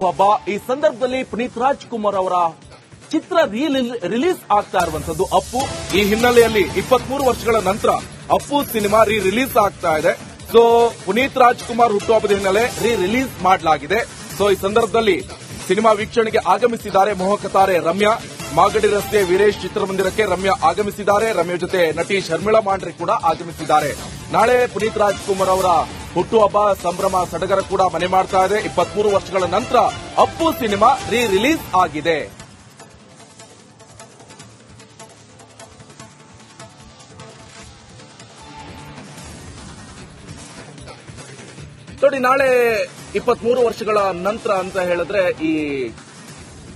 ಈ ಸಂದರ್ಭದಲ್ಲಿ ಪುನೀತ್ ರಾಜ್ಕುಮಾರ್ ಅವರ ಚಿತ್ರ ರಿಲೀಸ್ ಆಗ್ತಾ ಇರುವಂತದ್ದು ಅಪ್ಪು. ಈ ಹಿನ್ನೆಲೆಯಲ್ಲಿ 23 ವರ್ಷಗಳ ನಂತರ ಅಪ್ಪು ಸಿನಿಮಾ ರಿಲೀಸ್ ಆಗ್ತಾ ಇದೆ. ಸೊ ಪುನೀತ್ ರಾಜ್ಕುಮಾರ್ ಹುಟ್ಟುಹಬ್ಬದ ಹಿನ್ನೆಲೆ ರಿಲೀಸ್ ಮಾಡಲಾಗಿದೆ. ಸೊ ಈ ಸಂದರ್ಭದಲ್ಲಿ ಸಿನಿಮಾ ವೀಕ್ಷಣೆಗೆ ಆಗಮಿಸಿದ್ದಾರೆ ಮೋಹಕ ತಾರೆ ರಮ್ಯಾ. ಮಾಗಡಿ ರಸ್ತೆ ವೀರೇಶ್ ಚಿತ್ರಮಂದಿರಕ್ಕೆ ರಮ್ಯಾ ಆಗಮಿಸಿದ್ದಾರೆ. ರಮ್ಯಾ ಜೊತೆ ನಟಿ ಶರ್ಮಿಳಾ ಮಾಂಡ್ರೆ ಕೂಡ ಆಗಮಿಸಿದ್ದಾರೆ. ನಾಳೆ ಪುನೀತ್ ರಾಜ್ಕುಮಾರ್ ಅವರ ಹುಟ್ಟುಹಬ್ಬ ಸಂಭ್ರಮ ಸಡಗರ ಕೂಡ ಮನೆ ಮಾಡ್ತಾ ಇದೆ. 23 ವರ್ಷಗಳ ನಂತರ ಅಪ್ಪು ಸಿನಿಮಾ ರಿಲೀಸ್ ಆಗಿದೆ. ನೋಡಿ, ನಾಳೆ 23 ವರ್ಷಗಳ ನಂತರ ಅಂತ ಹೇಳಿದ್ರೆ ಈ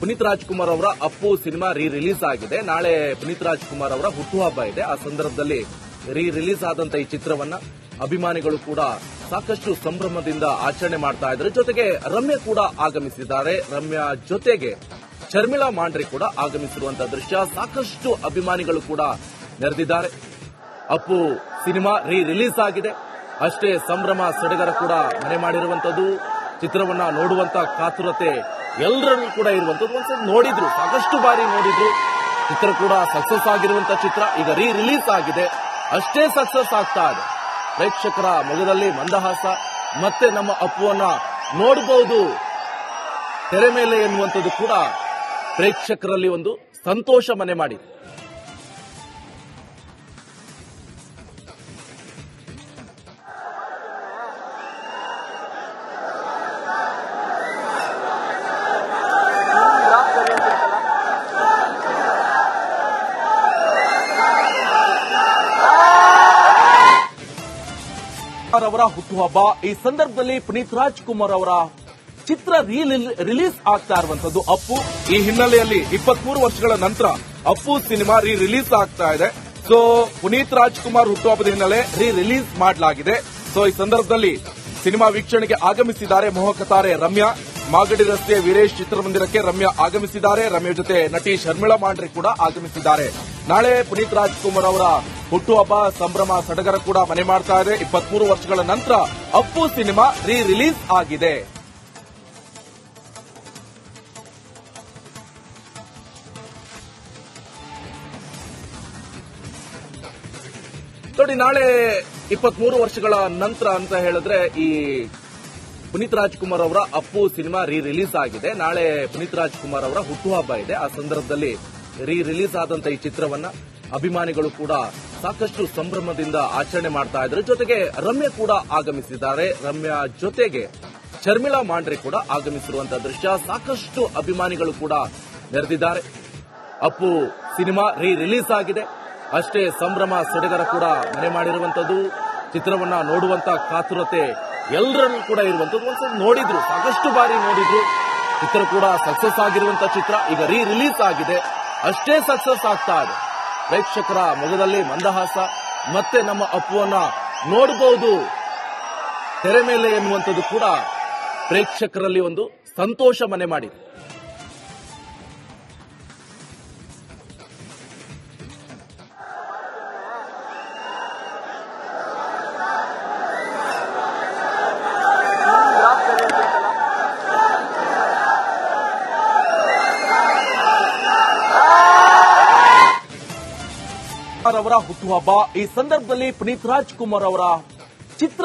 ಪುನೀತ್ ರಾಜ್ಕುಮಾರ್ ಅವರ ಅಪ್ಪು ಸಿನಿಮಾ ರಿಲೀಸ್ ಆಗಿದೆ. ನಾಳೆ ಪುನೀತ್ ರಾಜ್ಕುಮಾರ್ ಅವರ ಹುಟ್ಟುಹಬ್ಬ ಇದೆ. ಆ ಸಂದರ್ಭದಲ್ಲಿ ರಿಲೀಸ್ ಆದಂತ ಈ ಚಿತ್ರವನ್ನ ಅಭಿಮಾನಿಗಳು ಕೂಡ ಸಾಕಷ್ಟು ಸಂಭ್ರಮದಿಂದ ಆಚರಣೆ ಮಾಡ್ತಾ ಇದ್ದಾರೆ. ಜೊತೆಗೆ ರಮ್ಯಾ ಕೂಡ ಆಗಮಿಸಿದ್ದಾರೆ. ರಮ್ಯಾ ಜೊತೆಗೆ ಶರ್ಮಿಳಾ ಮಾಂಡ್ರೆ ಕೂಡ ಆಗಮಿಸಿರುವಂತಹ ದೃಶ್ಯ ಸಾಕಷ್ಟು ಅಭಿಮಾನಿಗಳು ಕೂಡ ನೆರೆದಿದ್ದಾರೆ. ಅಪ್ಪು ಸಿನಿಮಾ ರಿಲೀಸ್ ಆಗಿದೆ. ಅಷ್ಟೇ ಸಂಭ್ರಮ ಸಡಗರ ಕೂಡ ಮನೆ ಮಾಡಿರುವಂತದ್ದು. ಚಿತ್ರವನ್ನ ನೋಡುವಂತ ಕಾತುರತೆ ಎಲ್ಲರಲ್ಲೂ ಕೂಡ ಇರುವಂತದ್ದು. ಒಂದ್ಸಲ ನೋಡಿದ್ರು, ಸಾಕಷ್ಟು ಬಾರಿ ನೋಡಿದ್ರು. ಚಿತ್ರ ಕೂಡ ಸಕ್ಸಸ್ ಆಗಿರುವಂತಹ ಚಿತ್ರ ಈಗ ರಿಲೀಸ್ ಆಗಿದೆ. ಅಷ್ಟೇ ಸಕ್ಸಸ್ ಆಗ್ತಾ ಇದೆ. ಪ್ರೇಕ್ಷಕರ ಮೊಗದಲ್ಲಿ ಮಂದಹಾಸ. ಮತ್ತೆ ನಮ್ಮ ಅಪ್ಪುವನ್ನ ನೋಡಬಹುದು ತೆರೆ ಮೇಲೆ ಎನ್ನುವಂಥದ್ದು ಕೂಡ ಪ್ರೇಕ್ಷಕರಲ್ಲಿ ಒಂದು ಸಂತೋಷ ಮನೆ ಮಾಡಿ. ಅವರ ಹುಟ್ಟುಹಬ್ಬ ಈ ಸಂದರ್ಭದಲ್ಲಿ ಪುನೀತ್ ರಾಜ್ಕುಮಾರ್ ಅವರ ಚಿತ್ರ ರಿಲೀಸ್ ಆಗ್ತಾ ಇರುವಂತದ್ದು ಅಪ್ಪು. ಈ ಹಿನ್ನೆಲೆಯಲ್ಲಿ 23 ವರ್ಷಗಳ ನಂತರ ಅಪ್ಪು ಸಿನಿಮಾ ರಿಲೀಸ್ ಆಗ್ತಾ ಇದೆ. ಸೊ ಪುನೀತ್ ರಾಜ್ಕುಮಾರ್ ಹುಟ್ಟುಹಬ್ಬದ ಹಿನ್ನೆಲೆ ರಿಲೀಸ್ ಮಾಡಲಾಗಿದೆ. ಸೊ ಈ ಸಂದರ್ಭದಲ್ಲಿ ಸಿನಿಮಾ ವೀಕ್ಷಣೆಗೆ ಆಗಮಿಸಿದ್ದಾರೆ ಮೋಹಕ ತಾರೆ ರಮ್ಯಾ. ಮಾಗಡಿ ರಸ್ತೆ ವೀರೇಶ್ ಚಿತ್ರಮಂದಿರಕ್ಕೆ ರಮ್ಯಾ ಆಗಮಿಸಿದ್ದಾರೆ. ರಮ್ಯಾ ಜೊತೆ ನಟಿ ಶರ್ಮಿಳಾ ಮಾಂಡ್ರೆ ಕೂಡ ಆಗಮಿಸಿದ್ದಾರೆ. ನಾಳೆ ಪುನೀತ್ ರಾಜ್ಕುಮಾರ್ ಅವರ ಹುಟ್ಟುಹಬ್ಬ ಸಂಭ್ರಮ ಸಡಗರ ಕೂಡ ಮನೆ ಮಾಡ್ತಾ ಇದೆ. 23 ವರ್ಷಗಳ ನಂತರ ಅಪ್ಪು ಸಿನಿಮಾ ರಿಲೀಸ್ ಆಗಿದೆ. ನೋಡಿ, ನಾಳೆ 23 ವರ್ಷಗಳ ನಂತರ ಅಂತ ಹೇಳಿದ್ರೆ ಈ ಪುನೀತ್ ರಾಜ್ಕುಮಾರ್ ಅವರ ಅಪ್ಪು ಸಿನಿಮಾ ರಿಲೀಸ್ ಆಗಿದೆ. ನಾಳೆ ಪುನೀತ್ ರಾಜ್ಕುಮಾರ್ ಅವರ ಹುಟ್ಟುಹಬ್ಬ ಇದೆ. ಆ ಸಂದರ್ಭದಲ್ಲಿ ರಿಲೀಸ್ ಆದಂತ ಈ ಚಿತ್ರವನ್ನ ಅಭಿಮಾನಿಗಳು ಕೂಡ ಸಾಕಷ್ಟು ಸಂಭ್ರಮದಿಂದ ಆಚರಣೆ ಮಾಡ್ತಾ ಇದ್ದಾರೆ. ಜೊತೆಗೆ ರಮ್ಯಾ ಕೂಡ ಆಗಮಿಸಿದ್ದಾರೆ. ರಮ್ಯಾ ಜೊತೆಗೆ ಶರ್ಮಿಳಾ ಮಾಂಡ್ರೆ ಕೂಡ ಆಗಮಿಸಿರುವಂತಹ ದೃಶ್ಯ ಸಾಕಷ್ಟು ಅಭಿಮಾನಿಗಳು ಕೂಡ ನೆರೆದಿದ್ದಾರೆ. ಅಪ್ಪು ಸಿನಿಮಾ ರಿಲೀಸ್ ಆಗಿದೆ. ಅಷ್ಟೇ ಸಂಭ್ರಮ ಸಡಗರ ಕೂಡ ಮನೆ ಮಾಡಿರುವಂತದ್ದು. ಚಿತ್ರವನ್ನ ನೋಡುವಂತ ಕಾತುರತೆ ಎಲ್ಲರಲ್ಲೂ ಕೂಡ ಇರುವಂತದ್ದು. ಒಂದ್ಸಲ ನೋಡಿದ್ರು, ಸಾಕಷ್ಟು ಬಾರಿ ನೋಡಿದ್ರು. ಚಿತ್ರ ಕೂಡ ಸಕ್ಸಸ್ ಆಗಿರುವಂತಹ ಚಿತ್ರ ಈಗ ರಿಲೀಸ್ ಆಗಿದೆ. ಅಷ್ಟೇ ಸಕ್ಸಸ್ ಆಗ್ತಾ ಇದೆ. ಪ್ರೇಕ್ಷಕರ ಮೊಗದಲ್ಲಿ ಮಂದಹಾಸ. ಮತ್ತೆ ನಮ್ಮ ಅಪ್ಪುವನ್ನ ನೋಡಬಹುದು ತೆರೆ ಮೇಲೆ ಎನ್ನುವಂಥದ್ದು ಕೂಡ ಪ್ರೇಕ್ಷಕರಲ್ಲಿ ಒಂದು ಸಂತೋಷ ಮನೆ ಮಾಡಿ. ಅವರ ಹುಟ್ಟುಹಬ್ಬ ಈ ಸಂದರ್ಭದಲ್ಲಿ ಪುನೀತ್ ರಾಜ್ಕುಮಾರ್ ಅವರ ಚಿತ್ರ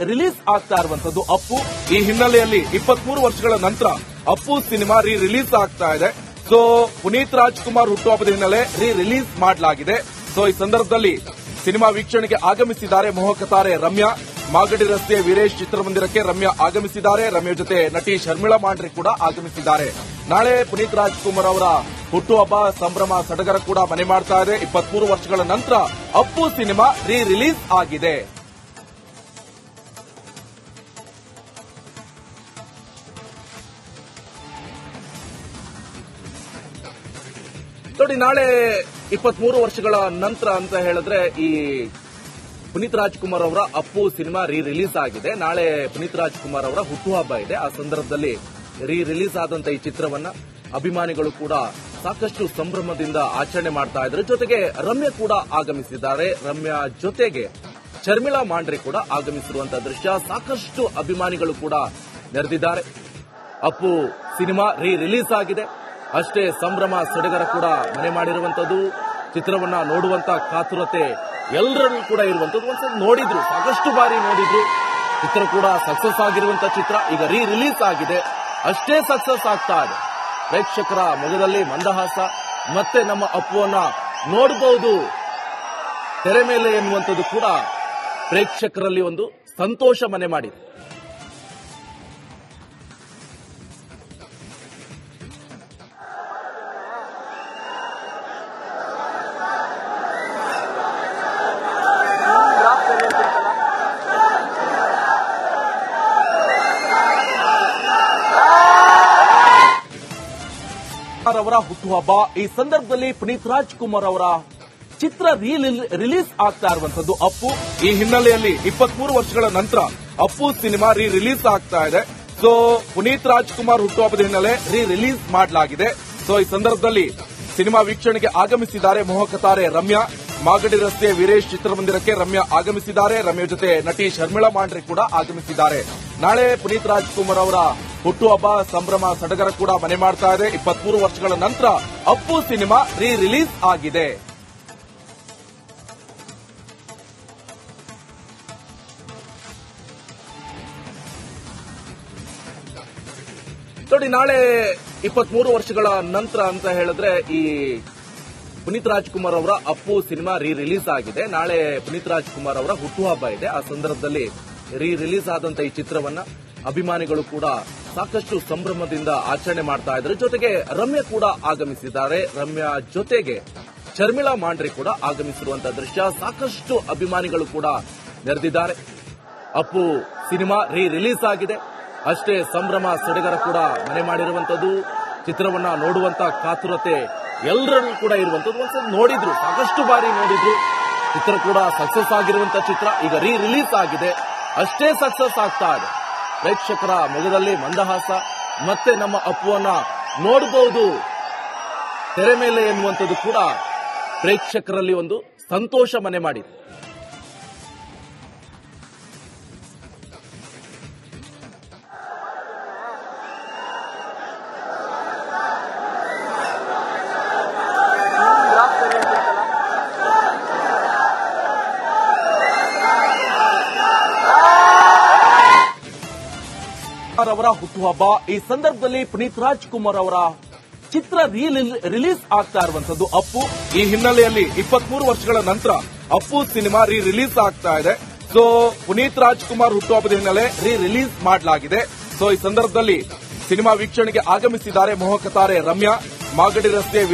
ರಿಲೀಸ್ ಆಗ್ತಾ ಇರುವಂತದ್ದು ಅಪ್ಪು. ಈ ಹಿನ್ನೆಲೆಯಲ್ಲಿ 23 ವರ್ಷಗಳ ನಂತರ ಅಪ್ಪು ಸಿನಿಮಾ ರಿಲೀಸ್ ಆಗ್ತಾ ಇದೆ. ಸೊ ಪುನೀತ್ ರಾಜ್ಕುಮಾರ್ ಹುಟ್ಟುಹಬ್ಬದ ಹಿನ್ನೆಲೆ ರಿಲೀಸ್ ಮಾಡಲಾಗಿದೆ. ಸೊ ಈ ಸಂದರ್ಭದಲ್ಲಿ ಸಿನಿಮಾ ವೀಕ್ಷಣೆಗೆ ಆಗಮಿಸಿದ್ದಾರೆ ಮೋಹಕ ತಾರೆ ರಮ್ಯಾ. ಮಾಗಡಿ ರಸ್ತೆ ವೀರೇಶ್ ಚಿತ್ರಮಂದಿರಕ್ಕೆ ರಮ್ಯಾ ಆಗಮಿಸಿದ್ದಾರೆ. ರಮ್ಯಾ ಜೊತೆ ನಟಿ ಶರ್ಮಿಳಾ ಮಾಂಡ್ರೆ ಕೂಡ ಆಗಮಿಸಿದ್ದಾರೆ. ನಾಳೆ ಪುನೀತ್ ರಾಜ್ಕುಮಾರ್ ಅವರ ಹುಟ್ಟುಹಬ್ಬ ಸಂಭ್ರಮ ಸಡಗರ ಕೂಡ ಮನೆ ಮಾಡ್ತಾ ಇದೆ. 23 ವರ್ಷಗಳ ನಂತರ ಅಪ್ಪು ಸಿನಿಮಾ ರಿಲೀಸ್ ಆಗಿದೆ. ನೋಡಿ, ನಾಳೆ 23 ವರ್ಷಗಳ ನಂತರ ಅಂತ ಹೇಳಿದ್ರೆ ಈ ಪುನೀತ್ ರಾಜ್ಕುಮಾರ್ ಅವರ ಅಪ್ಪು ಸಿನಿಮಾ ರಿಲೀಸ್ ಆಗಿದೆ. ನಾಳೆ ಪುನೀತ್ ರಾಜ್ಕುಮಾರ್ ಅವರ ಹುಟ್ಟುಹಬ್ಬ ಇದೆ. ಆ ಸಂದರ್ಭದಲ್ಲಿ ರಿಲೀಸ್ ಆದಂತ ಈ ಚಿತ್ರವನ್ನ ಅಭಿಮಾನಿಗಳು ಕೂಡ ಸಾಕಷ್ಟು ಸಂಭ್ರಮದಿಂದ ಆಚರಣೆ ಮಾಡ್ತಾ ಇದ್ದಾರೆ. ಜೊತೆಗೆ ರಮ್ಯಾ ಕೂಡ ಆಗಮಿಸಿದ್ದಾರೆ. ರಮ್ಯಾ ಜೊತೆಗೆ ಶರ್ಮಿಳಾ ಮಾಂಡ್ರೆ ಕೂಡ ಆಗಮಿಸಿರುವಂತಹ ದೃಶ್ಯ ಸಾಕಷ್ಟು ಅಭಿಮಾನಿಗಳು ಕೂಡ ನೆರೆದಿದ್ದಾರೆ. ಅಪ್ಪು ಸಿನಿಮಾ ರಿಲೀಸ್ ಆಗಿದೆ. ಅಷ್ಟೇ ಸಂಭ್ರಮ ಸಡಗರ ಕೂಡ ಮನೆ ಮಾಡಿರುವಂತದ್ದು. ಚಿತ್ರವನ್ನ ನೋಡುವಂತ ಕಾತುರತೆ ಎಲ್ಲರಲ್ಲೂ ಕೂಡ ಇರುವಂತದ್ದು. ಒಂದ್ಸಲ ನೋಡಿದ್ರು, ಸಾಕಷ್ಟು ಬಾರಿ ನೋಡಿದ್ರು. ಚಿತ್ರ ಕೂಡ ಸಕ್ಸಸ್ ಆಗಿರುವಂತ ಚಿತ್ರ ಈಗ ರಿಲೀಸ್ ಆಗಿದೆ. ಅಷ್ಟೇ ಸಕ್ಸಸ್ ಆಗ್ತಾ ಇದೆ. ಪ್ರೇಕ್ಷಕರ ಮೊಗದಲ್ಲಿ ಮಂದಹಾಸ. ಮತ್ತೆ ನಮ್ಮ ಅಪ್ಪುವನ್ನ ನೋಡಬಹುದು ತೆರೆ ಮೇಲೆ ಎನ್ನುವಂಥದ್ದು ಕೂಡ ಪ್ರೇಕ್ಷಕರಲ್ಲಿ ಒಂದು ಸಂತೋಷ ಮನೆ ಮಾಡಿದೆ. ಅವರ ಹುಟ್ಟುಹಬ್ಬ ಈ ಸಂದರ್ಭದಲ್ಲಿ ಪುನೀತ್ ರಾಜ್ಕುಮಾರ್ ಅವರ ಚಿತ್ರ ರಿಲೀಸ್ ಆಗ್ತಾ ಇರುವಂತದ್ದು ಅಪ್ಪು. ಈ ಹಿನ್ನೆಲೆಯಲ್ಲಿ 23 ವರ್ಷಗಳ ನಂತರ ಅಪ್ಪು ಸಿನಿಮಾ ರಿಲೀಸ್ ಆಗ್ತಾ ಇದೆ. ಸೊ ಪುನೀತ್ ರಾಜ್ಕುಮಾರ್ ಹುಟ್ಟುಹಬ್ಬದ ಹಿನ್ನೆಲೆ ರಿಲೀಸ್ ಮಾಡಲಾಗಿದೆ. ಸೊ ಈ ಸಂದರ್ಭದಲ್ಲಿ ಸಿನಿಮಾ ವೀಕ್ಷಣೆಗೆ ಆಗಮಿಸಿದ್ದಾರೆ ಮೋಹಕ ತಾರೆ ರಮ್ಯಾ. ಮಾಗಡಿ ರಸ್ತೆ ವೀರೇಶ್ ಚಿತ್ರಮಂದಿರಕ್ಕೆ ರಮ್ಯಾ ಆಗಮಿಸಿದ್ದಾರೆ. ರಮ್ಯಾ ಜೊತೆ ನಟಿ ಶರ್ಮಿಳಾ ಮಾಂಡ್ರೆ ಕೂಡ ಆಗಮಿಸಿದ್ದಾರೆ. ನಾಳೆ ಪುನೀತ್ ರಾಜ್ಕುಮಾರ್ ಅವರ ಹುಟ್ಟುಹಬ್ಬ ಸಂಭ್ರಮ ಸಡಗರ ಕೂಡ ಮನೆ ಮಾಡ್ತಾ ಇದೆ. 23 ವರ್ಷಗಳ ನಂತರ ಅಪ್ಪು ಸಿನಿಮಾ ರಿಲೀಸ್ ಆಗಿದೆ. ನೋಡಿ, ನಾಳೆ 23 ವರ್ಷಗಳ ನಂತರ ಅಂತ ಹೇಳಿದ್ರೆ ಈ ಪುನೀತ್ ರಾಜ್ಕುಮಾರ್ ಅವರ ಅಪ್ಪು ಸಿನಿಮಾ ರಿಲೀಸ್ ಆಗಿದೆ. ನಾಳೆ ಪುನೀತ್ ರಾಜ್ಕುಮಾರ್ ಅವರ ಹುಟ್ಟುಹಬ್ಬ ಇದೆ. ಆ ಸಂದರ್ಭದಲ್ಲಿ ರಿಲೀಸ್ ಆದಂತ ಈ ಚಿತ್ರವನ್ನ ಅಭಿಮಾನಿಗಳು ಕೂಡ ಸಾಕಷ್ಟು ಸಂಭ್ರಮದಿಂದ ಆಚರಣೆ ಮಾಡ್ತಾ ಇದ್ದಾರೆ. ಜೊತೆಗೆ ರಮ್ಯಾ ಕೂಡ ಆಗಮಿಸಿದ್ದಾರೆ. ರಮ್ಯಾ ಜೊತೆಗೆ ಶರ್ಮಿಳಾ ಮಾಂಡ್ರೆ ಕೂಡ ಆಗಮಿಸಿರುವಂತಹ ದೃಶ್ಯ ಸಾಕಷ್ಟು ಅಭಿಮಾನಿಗಳು ಕೂಡ ನೆರೆದಿದ್ದಾರೆ. ಅಪ್ಪು ಸಿನಿಮಾ ರಿಲೀಸ್ ಆಗಿದೆ. ಅಷ್ಟೇ ಸಂಭ್ರಮ ಸಡಗರ ಕೂಡ ಮನೆ ಮಾಡಿರುವಂತದ್ದು. ಚಿತ್ರವನ್ನ ನೋಡುವಂತ ಕಾತುರತೆ ಎಲ್ಲರಲ್ಲೂ ಕೂಡ ಇರುವಂತದ್ದು. ಒಂದ್ಸಲ ನೋಡಿದ್ರು, ಸಾಕಷ್ಟು ಬಾರಿ ನೋಡಿದ್ರು. ಚಿತ್ರ ಕೂಡ ಸಕ್ಸಸ್ ಆಗಿರುವಂತ ಚಿತ್ರ ಈಗ ರಿಲೀಸ್ ಆಗಿದೆ. ಅಷ್ಟೇ ಸಕ್ಸಸ್ ಆಗ್ತಾ ಇದೆ. ಪ್ರೇಕ್ಷಕರ ಮೊಗದಲ್ಲಿ ಮಂದಹಾಸ. ಮತ್ತೆ ನಮ್ಮ ಅಪ್ಪುವನ್ನ ನೋಡಬಹುದು ತೆರೆ ಮೇಲೆ ಎನ್ನುವಂಥದ್ದು ಕೂಡ ಪ್ರೇಕ್ಷಕರಲ್ಲಿ ಒಂದು ಸಂತೋಷ ಮನೆ ಮಾಡಿದೆ. ಅವರ ಹುಟ್ಟುಹಬ್ಬ ಈ ಸಂದರ್ಭದಲ್ಲಿ ಪುನೀತ್ ರಾಜ್ಕುಮಾರ್ ಅವರ ಚಿತ್ರ ರಿಲೀಸ್ ಆಗ್ತಾ ಇರುವಂತದ್ದು ಅಪ್ಪು. ಈ ಹಿನ್ನೆಲೆಯಲ್ಲಿ 23 ವರ್ಷಗಳ ನಂತರ ಅಪ್ಪು ಸಿನಿಮಾ ರಿಲೀಸ್ ಆಗ್ತಾ ಇದೆ. ಸೊ ಪುನೀತ್ ರಾಜ್ಕುಮಾರ್ ಹುಟ್ಟುಹಬ್ಬದ ಹಿನ್ನೆಲೆ ರಿಲೀಸ್ ಮಾಡಲಾಗಿದೆ. ಸೊ ಈ ಸಂದರ್ಭದಲ್ಲಿ ಸಿನಿಮಾ ವೀಕ್ಷಣೆಗೆ ಆಗಮಿಸಿದ್ದಾರೆ ಮೋಹಕ ತಾರೆ ರಮ್ಯಾ. ಮಾಗಡಿ ರಸ್ತೆ